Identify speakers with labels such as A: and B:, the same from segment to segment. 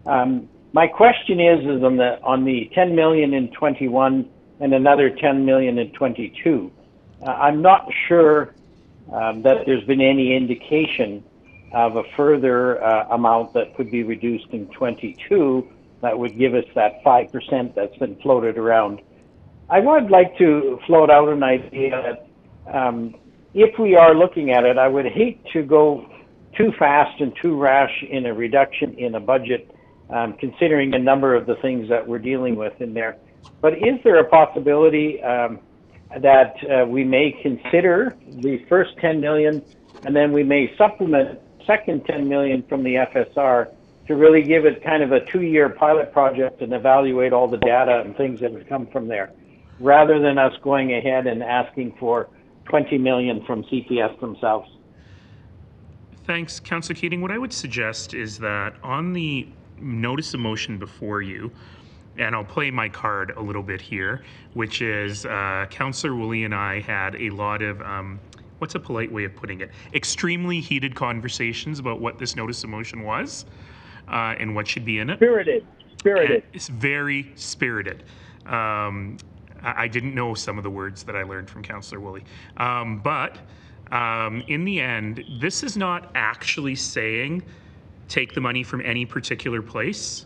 A: My question is on the 10 million in 21 and another 10 million in 22. I'm not sure that there's been any indication of a further amount that could be reduced in 22 that would give us that 5% that's been floated around. I would like to float out an idea that if we are looking at it, I would hate to go too fast and too rash in a reduction in a budget, considering a number of the things that we're dealing with in there. But is there a possibility that we may consider the first 10 million and then we may supplement second 10 million from the FSR to really give it kind of a 2-year pilot project and evaluate all the data and things that would come from there, rather than us going ahead and asking for 20 million from CPS themselves?
B: Thanks, Councillor Keating. What I would suggest is that on the notice of motion before you, and I'll play my card a little bit here, which is Councillor Woolley and I had a lot of, what's a polite way of putting it? Extremely heated conversations about what this notice of motion was and what should be in it.
A: Spirited.
B: And it's very spirited. I didn't know some of the words that I learned from Councillor Woolley. But in the end, this is not actually saying take the money from any particular place.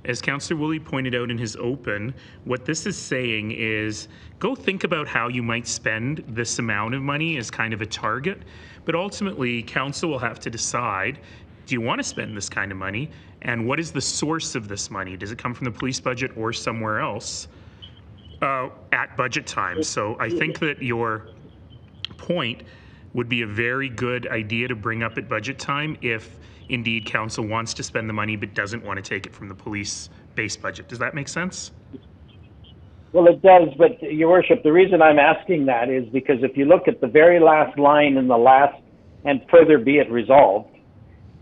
B: As Councillor Woolley pointed out in his open, what this is saying is go think about how you might spend this amount of money as kind of a target, but ultimately council will have to decide, do you want to spend this kind of money, and what is the source of this money? Does it come from the police budget or somewhere else at budget time? So I think that your point would be a very good idea to bring up at budget time if indeed council wants to spend the money but doesn't want to take it from the police base budget. Does that make sense?
A: Well, it does, but Your Worship, the reason I'm asking that is because if you look at the very last line in the last, and further be it resolved,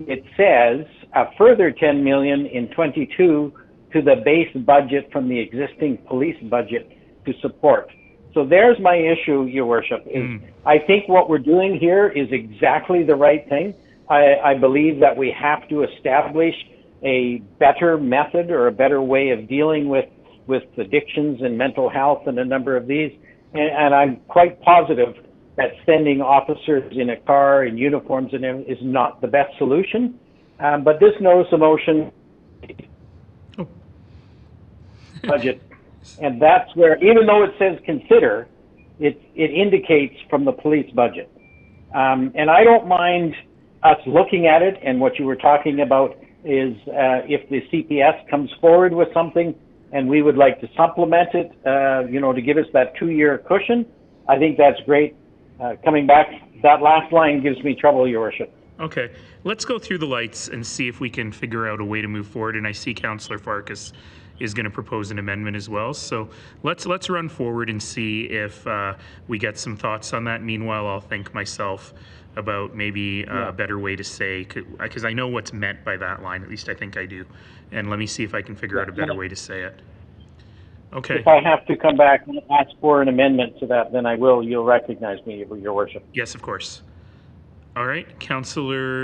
A: it says a further 10 million in 22 to the base budget from the existing police budget to support. So there's my issue, Your Worship, is I think what we're doing here is exactly the right thing. I believe that we have to establish a better method or a better way of dealing with addictions and mental health and a number of these. And I'm quite positive that sending officers in a car in uniforms and everything is not the best solution. But this notice of motion budget, and that's where, even though it says consider, it indicates from the police budget. And I don't mind us looking at it, and what you were talking about is if the CPS comes forward with something and we would like to supplement it, to give us that 2-year cushion, I think that's great. Coming back, that last line gives me trouble, Your Worship.
B: Okay, let's go through the lights and see if we can figure out a way to move forward. And I see Councillor Farkas is going to propose an amendment as well. So let's run forward and see if we get some thoughts on that. Meanwhile, I'll think myself about maybe a better way to say, because I know what's meant by that line, at least I think I do. And let me see if I can figure out a better way to say it. Okay.
A: If I have to come back and ask for an amendment to that, then I will. You'll recognize me, Your Worship.
B: Yes, of course. All right, Councillor